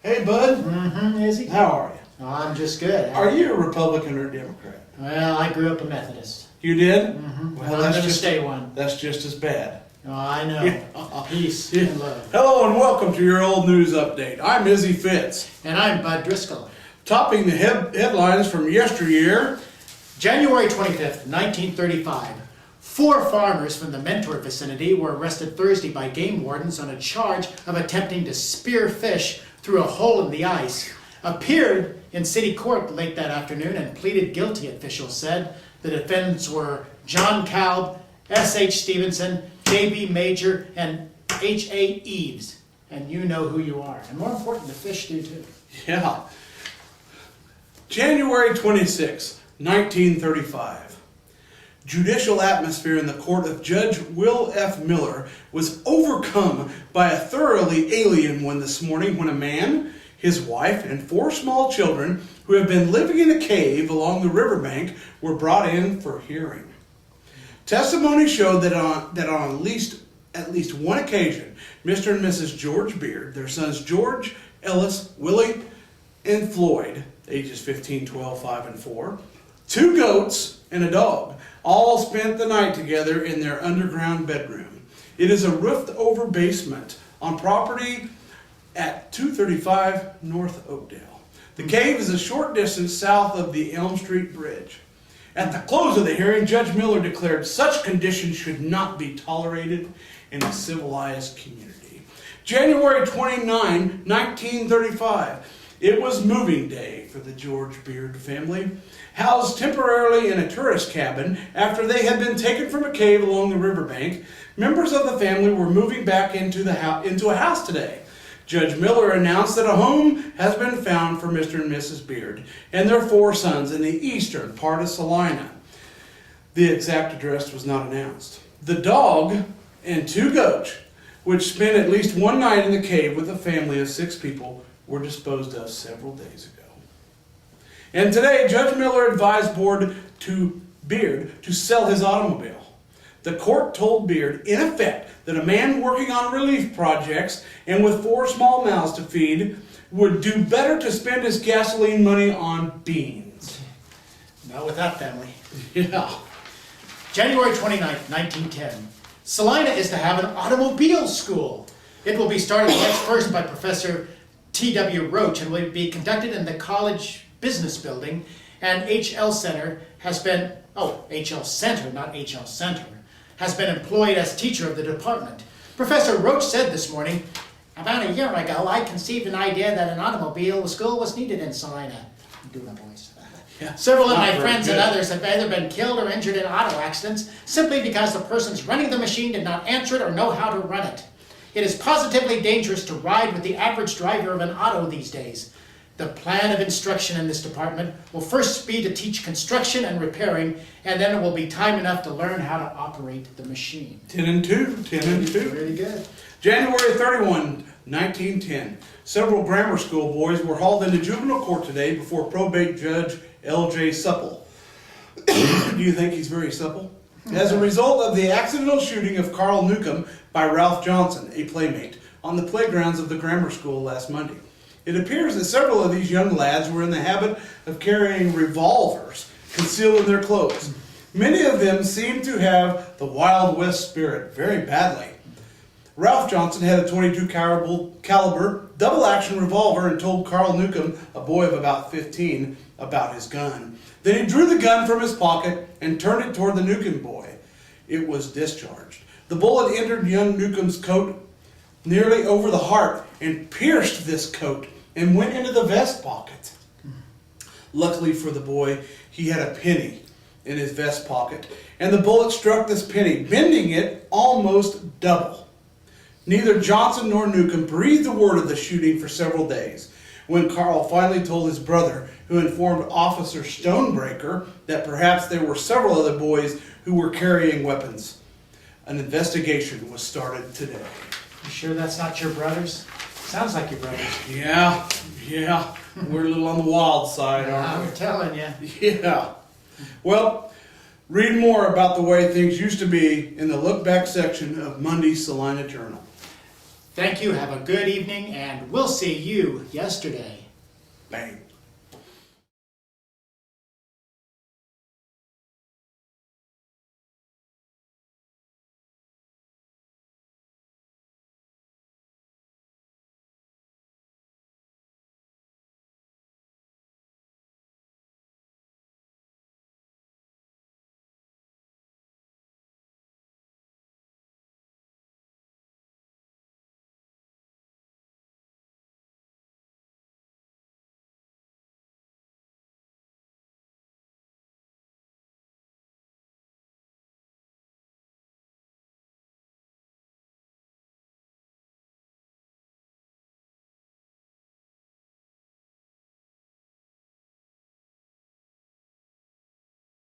Hey, bud. Mm-hmm, is he? How are you? Oh, I'm just good. Are you a Republican or a Democrat? Well, I grew up a Methodist. You did? Mm-hmm. Well, I'm going to stay one. That's just as bad. Oh, I know. Yeah. Peace Yeah. and love. Hello and welcome to your old news update. I'm Izzy Fitz. And I'm Bud Driscoll. Topping the headlines from yesteryear. January 25th, 1935. 4 farmers from the Mentor vicinity were arrested Thursday by game wardens on a charge of attempting to spear fish through a hole in the ice. Appeared in city court late that afternoon and pleaded guilty, officials said. The defendants were John Kalb, S.H. Stevenson, J.B. Major, and H.A. Eves. And you know who you are. And more important, the fish do too. Yeah. January 26, 1935. Judicial atmosphere in the court of Judge Will F. Miller was overcome by a thoroughly alien one this morning when a man, his wife, and 4 small children who have been living in a cave along the riverbank were brought in for hearing. Testimony showed that on at least one occasion, Mr. and Mrs. George Beard, their sons George, Ellis, Willie, and Floyd, ages 15, 12, 5, and 4, 2 goats, and a dog, all spent the night together in their underground bedroom. It is a roofed-over basement on property at 235 North Oakdale. The cave is a short distance south of the Elm Street Bridge. At the close of the hearing, Judge Miller declared such conditions should not be tolerated in a civilized community. January 29, 1935. It was moving day for the George Beard family. Housed temporarily in a tourist cabin after they had been taken from a cave along the riverbank, members of the family were moving back into a house today. Judge Miller announced that a home has been found for Mr. and Mrs. Beard and their 4 sons in the eastern part of Salina. The exact address was not announced. The dog and 2 goats, which spent at least one night in the cave with a family of 6 people, were disposed of several days ago. And today, Judge Miller advised Beard to sell his automobile. The court told Beard, in effect, that a man working on relief projects and with 4 small mouths to feed would do better to spend his gasoline money on beans. Not with that family. Yeah. January 29th, 1910. Salina is to have an automobile school. It will be started March 1st by Professor T.W. Roach and will be conducted in the college business building. And HL Center has been, HL Center, not HL Center, has been employed as teacher of the department. Professor Roach said this morning, about a year ago, I conceived an idea that an automobile school was needed in Salina. I'm doing a voice. Yeah. Several of my friends and others have either been killed or injured in auto accidents simply because the persons running the machine did not answer it or know how to run it. It is positively dangerous to ride with the average driver of an auto these days. The plan of instruction in this department will first be to teach construction and repairing, and then it will be time enough to learn how to operate the machine. 10 and 2. Really good. January 31, 1910. Several grammar school boys were hauled into juvenile court today before probate judge L.J. Supple. Do you think he's very supple? As a result of the accidental shooting of Carl Newcomb by Ralph Johnson, a playmate, on the playgrounds of the grammar school last Monday. It appears that several of these young lads were in the habit of carrying revolvers concealed in their clothes. Many of them seemed to have the Wild West spirit very badly. Ralph Johnson had a .22 caliber double-action revolver and told Carl Newcomb, a boy of about 15, about his gun. Then he drew the gun from his pocket and turned it toward the Newcomb boy. It was discharged. The bullet entered young Newcomb's coat nearly over the heart and pierced this coat and went into the vest pocket. Luckily for the boy, he had a penny in his vest pocket, and the bullet struck this penny, bending it almost double. Neither Johnson nor Newcomb breathed a word of the shooting for several days. When Carl finally told his brother, who informed Officer Stonebreaker that perhaps there were several other boys who were carrying weapons, an investigation was started today. You sure that's not your brothers? Sounds like your brothers. Yeah. We're a little on the wild side, aren't we? I'm telling you. Yeah. Well, read more about the way things used to be in the look back section of Monday's Salina Journal. Thank you, have a good evening, and we'll see you yesterday. Bang.